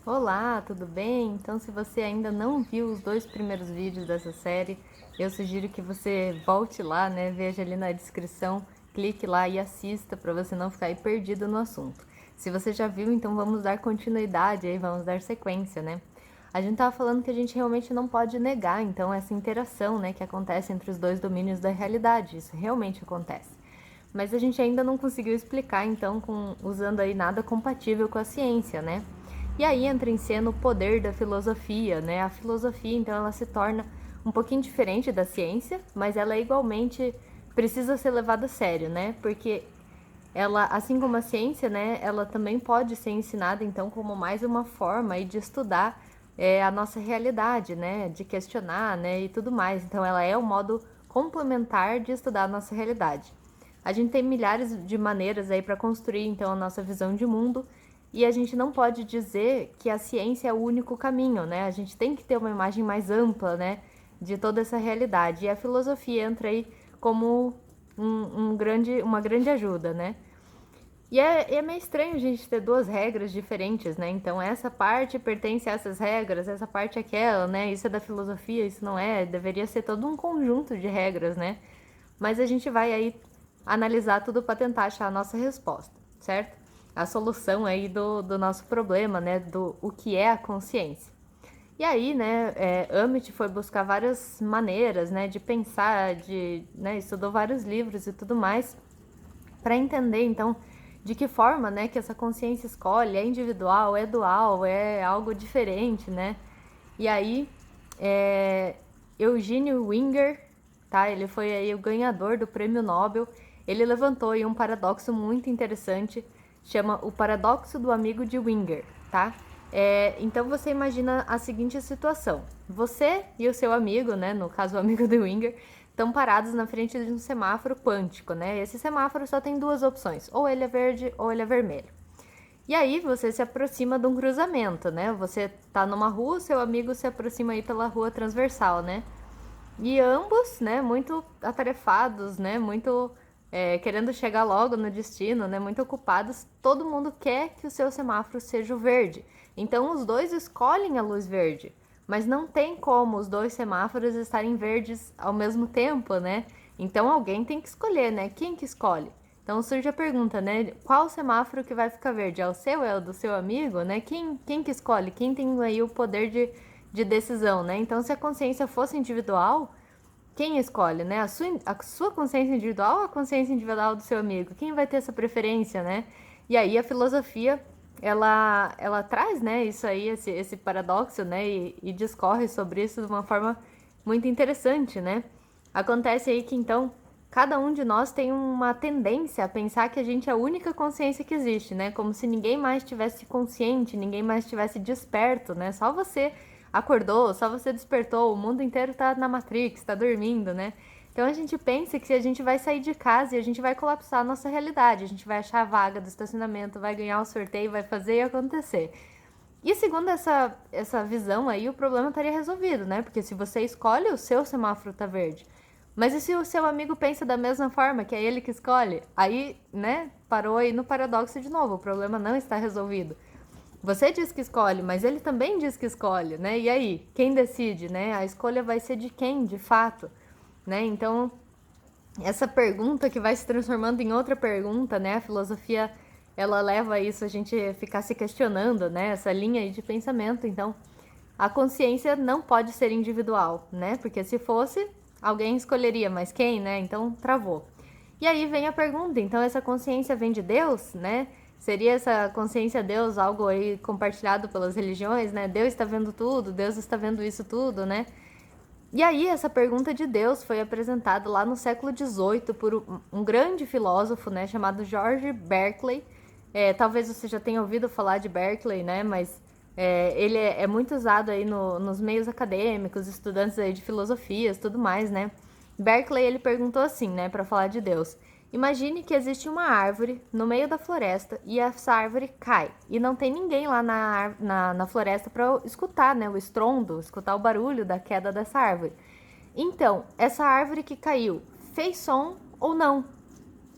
Olá, tudo bem? Então, se você ainda não viu os 2 primeiros vídeos dessa série, eu sugiro que você volte lá, né? Veja ali na descrição, clique lá e assista para você não ficar aí perdido no assunto. Se você já viu, então vamos dar continuidade aí, vamos dar sequência, né? A gente tava falando que a gente realmente não pode negar, então, essa interação, né, que acontece entre os dois domínios da realidade. Isso realmente acontece. Mas a gente ainda não conseguiu explicar, então, usando aí nada compatível com a ciência, né? E aí entra em cena o poder da filosofia, né? A filosofia, então, ela se torna um pouquinho diferente da ciência, mas ela igualmente precisa ser levada a sério, né? Porque ela, assim como a ciência, né, ela também pode ser ensinada, então, como mais uma forma aí de estudar a nossa realidade, né? De questionar, né? E tudo mais. Então, ela é um modo complementar de estudar a nossa realidade. A gente tem milhares de maneiras aí para construir então a nossa visão de mundo e a gente não pode dizer que a ciência é o único caminho, né? A gente tem que ter uma imagem mais ampla, né, de toda essa realidade. E a filosofia entra aí como uma grande ajuda, né? E é meio estranho a gente ter duas regras diferentes, né? Então, essa parte pertence a essas regras, essa parte é aquela, né? Isso é da filosofia, isso não é. Deveria ser todo um conjunto de regras, né? Mas a gente vai aí analisar tudo para tentar achar a nossa resposta, certo? A solução aí do nosso problema, né? Do o que é a consciência. E aí, né, Amit foi buscar várias maneiras, né, de pensar, né, estudou vários livros e tudo mais, para entender, então, de que forma, né, que essa consciência escolhe, é individual, é dual, é algo diferente, né? E aí, Eugene Winger, tá? Ele foi aí o ganhador do Prêmio Nobel. Ele levantou aí um paradoxo muito interessante, chama o paradoxo do amigo de Winger, tá? Então você imagina a seguinte situação: você e o seu amigo, né, no caso o amigo do Winger, estão parados na frente de um semáforo quântico, né? Esse semáforo só tem duas opções: ou ele é verde ou ele é vermelho. E aí você se aproxima de um cruzamento, né? Você tá numa rua, seu amigo se aproxima aí pela rua transversal, né? E ambos, né, muito atarefados, né, muito querendo chegar logo no destino, né, muito ocupados, todo mundo quer que o seu semáforo seja o verde. Então os dois escolhem a luz verde, mas não tem como os dois semáforos estarem verdes ao mesmo tempo, né? Então alguém tem que escolher, né? Quem que escolhe? Então surge a pergunta, né? Qual semáforo que vai ficar verde? É o seu? É o do seu amigo, né? Quem que escolhe? Quem tem aí o poder de decisão, né? Então, se a consciência fosse individual, quem escolhe, né? A sua consciência individual ou a consciência individual do seu amigo? Quem vai ter essa preferência, né? E aí a filosofia, ela traz, né, isso aí, esse paradoxo, né? E discorre sobre isso de uma forma muito interessante, né? Acontece aí que, então, cada um de nós tem uma tendência a pensar que a gente é a única consciência que existe, né? Como se ninguém mais estivesse consciente, ninguém mais estivesse desperto, né? Só você acordou, só você despertou, o mundo inteiro tá na Matrix, tá dormindo, né? Então a gente pensa que a gente vai sair de casa e a gente vai colapsar a nossa realidade, a gente vai achar a vaga do estacionamento, vai ganhar o sorteio, vai fazer e acontecer. E segundo essa visão aí, o problema estaria resolvido, né? Porque se você escolhe, o seu semáforo tá verde. Mas e se o seu amigo pensa da mesma forma, que é ele que escolhe? Aí, né, parou aí no paradoxo de novo, o problema não está resolvido. Você diz que escolhe, mas ele também diz que escolhe, né? E aí, quem decide, né? A escolha vai ser de quem, de fato, né? Então, essa pergunta que vai se transformando em outra pergunta, né? A filosofia, ela leva isso a gente ficar se questionando, né? Essa linha aí de pensamento. Então, a consciência não pode ser individual, né? Porque se fosse, alguém escolheria, mas quem, né? Então, travou. E aí vem a pergunta, então essa consciência vem de Deus, né? Seria essa consciência Deus algo aí compartilhado pelas religiões, né? Deus está vendo tudo, Deus está vendo isso tudo, né? E aí essa pergunta de Deus foi apresentada lá no século XVIII por um grande filósofo, né? Chamado George Berkeley. Talvez você já tenha ouvido falar de Berkeley, né? Mas ele é muito usado aí nos meios acadêmicos, estudantes aí de filosofias, tudo mais, né? Berkeley ele perguntou assim, né, para falar de Deus: imagine que existe uma árvore no meio da floresta e essa árvore cai e não tem ninguém lá na floresta para escutar, né, o estrondo, escutar o barulho da queda dessa árvore. Então, essa árvore que caiu fez som ou não,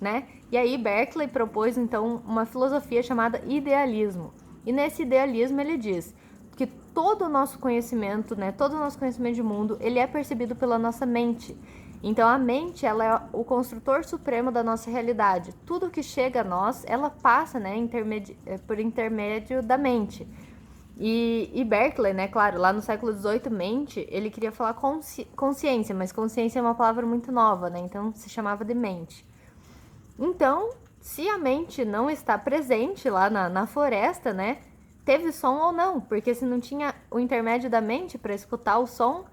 né? E aí Berkeley propôs então uma filosofia chamada idealismo. E nesse idealismo ele diz que todo o nosso conhecimento, né, todo o nosso conhecimento de mundo, ele é percebido pela nossa mente. Então a mente, ela é o construtor supremo da nossa realidade. Tudo que chega a nós, ela passa, né, por intermédio da mente. E Berkeley, né, claro, lá no século XVIII, mente, ele queria falar consciência, mas consciência é uma palavra muito nova, né, então se chamava de mente. Então, se a mente não está presente lá na floresta, né, teve som ou não, porque se não tinha o intermédio da mente para escutar o som,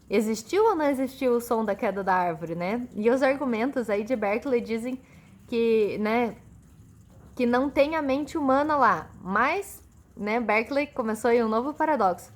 existiu ou não existiu o som da queda da árvore, né? E os argumentos aí de Berkeley dizem que, né, que não tem a mente humana lá, mas, né, Berkeley começou aí um novo paradoxo.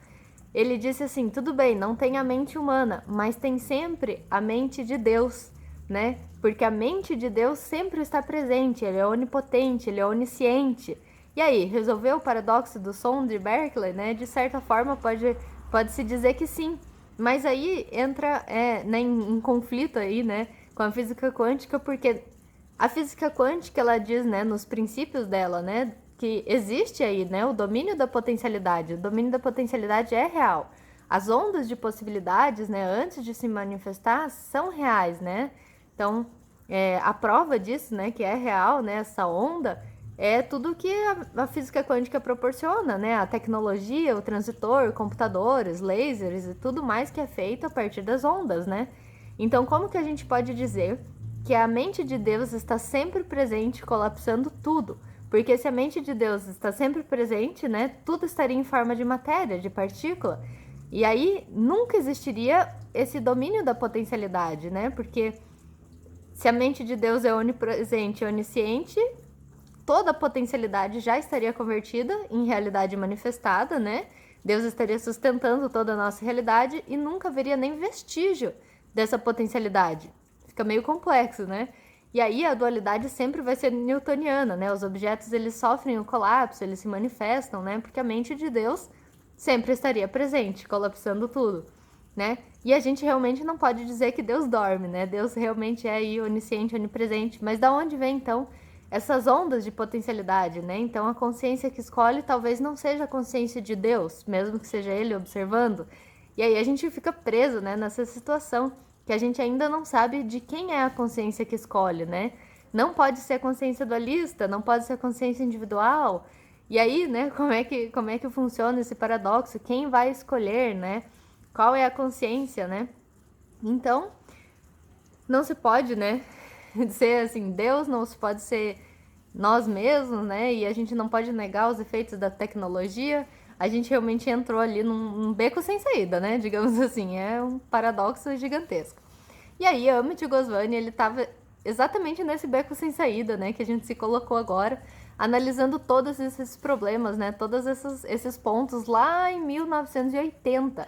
Ele disse assim, tudo bem, não tem a mente humana, mas tem sempre a mente de Deus, né? Porque a mente de Deus sempre está presente, ele é onipotente, ele é onisciente. E aí, resolveu o paradoxo do som de Berkeley, né? De certa forma, pode-se dizer que sim. Mas aí entra né, em conflito aí, né, com a física quântica, porque a física quântica, ela diz, né, nos princípios dela, né, que existe aí, né, o domínio da potencialidade. O domínio da potencialidade é real. As ondas de possibilidades, né, antes de se manifestar, são reais, né? Então, a prova disso, né, que é real, né, essa onda, é tudo que a física quântica proporciona, né? A tecnologia, o transitor, computadores, lasers e tudo mais que é feito a partir das ondas, né? Então, como que a gente pode dizer que a mente de Deus está sempre presente, colapsando tudo? Porque se a mente de Deus está sempre presente, né, tudo estaria em forma de matéria, de partícula. E aí nunca existiria esse domínio da potencialidade, né? Porque se a mente de Deus é onipresente e onisciente, toda a potencialidade já estaria convertida em realidade manifestada, né? Deus estaria sustentando toda a nossa realidade e nunca haveria nem vestígio dessa potencialidade. Fica meio complexo, né? E aí a dualidade sempre vai ser newtoniana, né? Os objetos, eles sofrem o colapso, eles se manifestam, né? Porque a mente de Deus sempre estaria presente, colapsando tudo, né? E a gente realmente não pode dizer que Deus dorme, né? Deus realmente é aí onisciente, onipresente. Mas da onde vem, então, essas ondas de potencialidade, né? Então a consciência que escolhe talvez não seja a consciência de Deus, mesmo que seja ele observando. E aí a gente fica preso, né, nessa situação que a gente ainda não sabe de quem é a consciência que escolhe, né? Não pode ser a consciência dualista, não pode ser a consciência individual. E aí, né, como é que funciona esse paradoxo? Quem vai escolher, né? Qual é a consciência, né? Então, não se pode, né, ser assim, Deus, não se pode ser nós mesmos, né? E a gente não pode negar os efeitos da tecnologia. A gente realmente entrou ali num beco sem saída, né? Digamos assim, é um paradoxo gigantesco. E aí, Amit Goswami, ele estava exatamente nesse beco sem saída, né? Que a gente se colocou agora, analisando todos esses problemas, né? Todos esses pontos lá em 1980.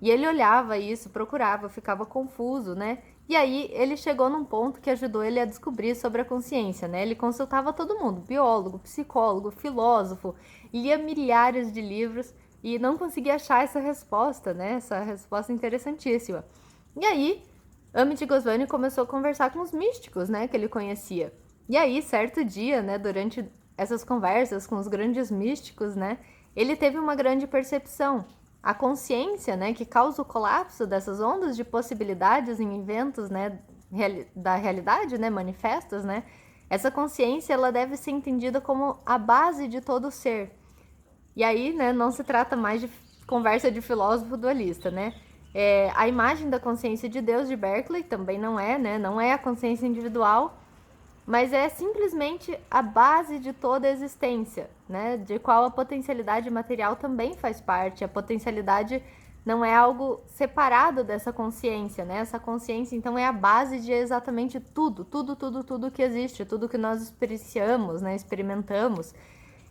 E ele olhava isso, procurava, ficava confuso, né? E aí ele chegou num ponto que ajudou ele a descobrir sobre a consciência, né? Ele consultava todo mundo, biólogo, psicólogo, filósofo, lia milhares de livros e não conseguia achar essa resposta, né? Essa resposta interessantíssima. E aí, Amit Goswami começou a conversar com os místicos, né? Que ele conhecia. E aí, certo dia, né? Durante essas conversas com os grandes místicos, né? Ele teve uma grande percepção. A consciência, né, que causa o colapso dessas ondas de possibilidades em eventos, né, da realidade, né, manifestas, né, essa consciência, ela deve ser entendida como a base de todo ser. E aí, né, não se trata mais de conversa de filósofo dualista, né? A imagem da consciência de Deus de Berkeley também não é, né, não é a consciência individual, mas é simplesmente a base de toda a existência, né? De qual a potencialidade material também faz parte. A potencialidade não é algo separado dessa consciência, né? Essa consciência, então, é a base de exatamente tudo que existe, tudo que nós experienciamos, né? Experimentamos.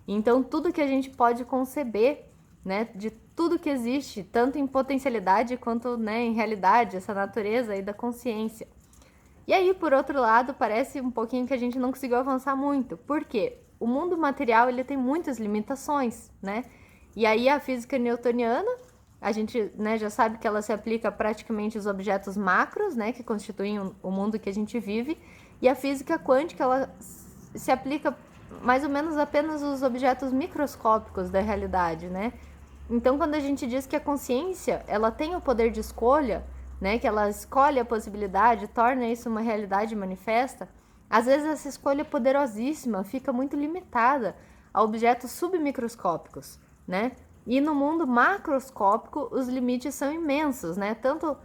Então, tudo que a gente pode conceber, né? De tudo que existe, tanto em potencialidade quanto, né, em realidade, essa natureza aí da consciência. E aí, por outro lado, parece um pouquinho que a gente não conseguiu avançar muito. Por quê? O mundo material, ele tem muitas limitações, né? E aí a física newtoniana, a gente, né, já sabe que ela se aplica praticamente aos objetos macros, né, que constituem o mundo que a gente vive. E a física quântica, ela se aplica mais ou menos apenas os objetos microscópicos da realidade, né? Então, quando a gente diz que a consciência, ela tem o poder de escolha, né, que ela escolhe a possibilidade, torna isso uma realidade manifesta, às vezes essa escolha poderosíssima fica muito limitada a objetos submicroscópicos, né? E no mundo macroscópico, os limites são imensos, né? Tanto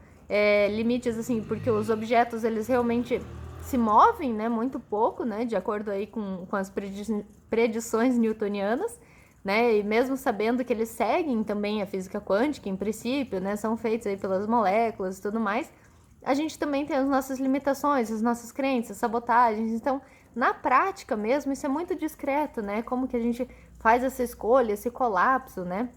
limites assim, porque os objetos eles realmente se movem, né, muito pouco, né, de acordo aí com as predições newtonianas, né, e mesmo sabendo que eles seguem também a física quântica, em princípio, né, são feitos aí pelas moléculas e tudo mais, a gente também tem as nossas limitações, as nossas crenças, sabotagens, então, na prática mesmo, isso é muito discreto, né, como que a gente faz essa escolha, esse colapso, né,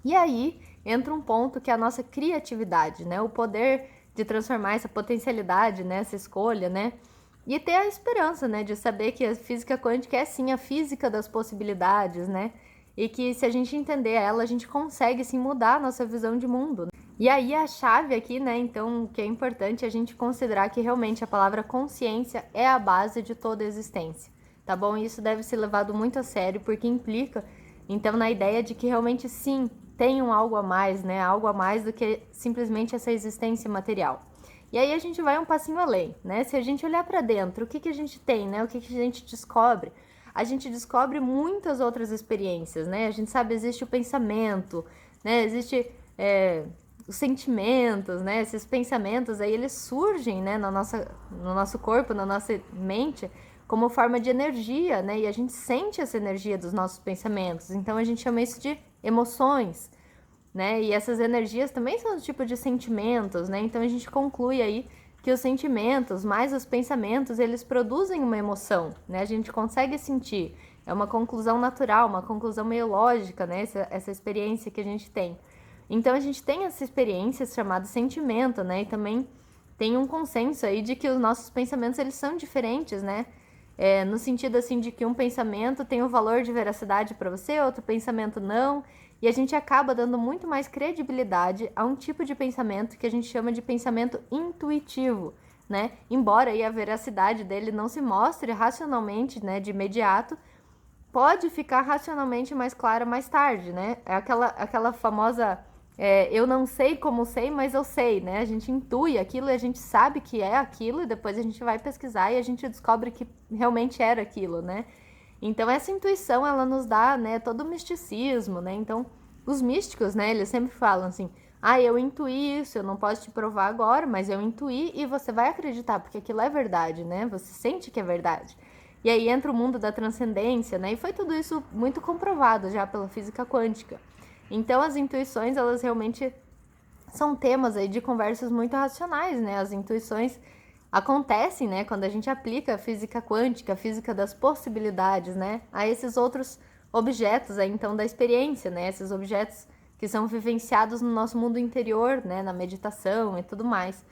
e aí entra um ponto que é a nossa criatividade, né, o poder de transformar essa potencialidade, né, essa escolha, né, e ter a esperança, né, de saber que a física quântica é sim a física das possibilidades, né, e que se a gente entender ela, a gente consegue sim mudar a nossa visão de mundo. E aí a chave aqui, né, então, que é importante a gente considerar que realmente a palavra consciência é a base de toda a existência, tá bom? E isso deve ser levado muito a sério, porque implica, então, na ideia de que realmente sim, tem um algo a mais, né, algo a mais do que simplesmente essa existência material. E aí a gente vai um passinho além, né? Se a gente olhar para dentro, o que que a gente tem, né? O que que a gente descobre? A gente descobre muitas outras experiências, né? A gente sabe, existe o pensamento, né? Existe os sentimentos, né? Esses pensamentos aí, eles surgem, né? No nosso corpo, na nossa mente, como forma de energia, né? E a gente sente essa energia dos nossos pensamentos. Então, a gente chama isso de emoções, né? E essas energias também são um tipo de sentimentos, né? Então a gente conclui aí que os sentimentos, mais os pensamentos, eles produzem uma emoção, né? A gente consegue sentir. É uma conclusão natural, uma conclusão meio lógica, né? Essa experiência que a gente tem. Então a gente tem essa experiência chamada sentimento, né? E também tem um consenso aí de que os nossos pensamentos, eles são diferentes, né? No sentido assim de que um pensamento tem um valor de veracidade para você, outro pensamento não. E a gente acaba dando muito mais credibilidade a um tipo de pensamento que a gente chama de pensamento intuitivo, né? Embora aí a veracidade dele não se mostre racionalmente, né, de imediato, pode ficar racionalmente mais clara mais tarde, né? É aquela famosa eu não sei como sei, mas eu sei, né? A gente intui aquilo e a gente sabe que é aquilo e depois a gente vai pesquisar e a gente descobre que realmente era aquilo, né? Então essa intuição, ela nos dá, né, todo o misticismo, né? Então, os místicos, né, eles sempre falam assim: "Ah, eu intuí isso, eu não posso te provar agora, mas eu intuí", e você vai acreditar, porque aquilo é verdade, né? Você sente que é verdade. E aí entra o mundo da transcendência, né? E foi tudo isso muito comprovado já pela física quântica. Então, as intuições, elas realmente são temas aí de conversas muito racionais, né? As intuições acontecem, né, quando a gente aplica a física quântica, a física das possibilidades, né, a esses outros objetos aí, então, da experiência, né, esses objetos que são vivenciados no nosso mundo interior, né, na meditação e tudo mais.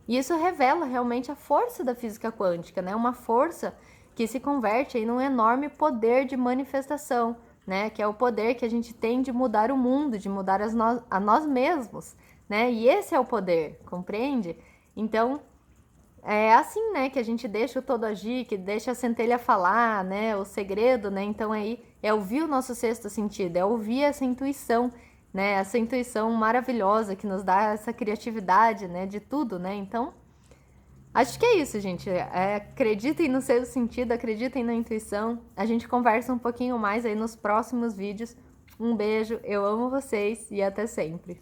E isso revela realmente a força da física quântica, né, uma força que se converte aí num enorme poder de manifestação, né, que é o poder que a gente tem de mudar o mundo, de mudar a nós mesmos, né, e esse é o poder, compreende? Então, é assim, né, que a gente deixa o todo agir, que deixa a centelha falar, né, o segredo, né, então aí é ouvir o nosso sexto sentido, é ouvir essa intuição, né, essa intuição maravilhosa que nos dá essa criatividade, né, de tudo, né, então acho que é isso, gente, acreditem no sexto sentido, acreditem na intuição, a gente conversa um pouquinho mais aí nos próximos vídeos, um beijo, eu amo vocês e até sempre.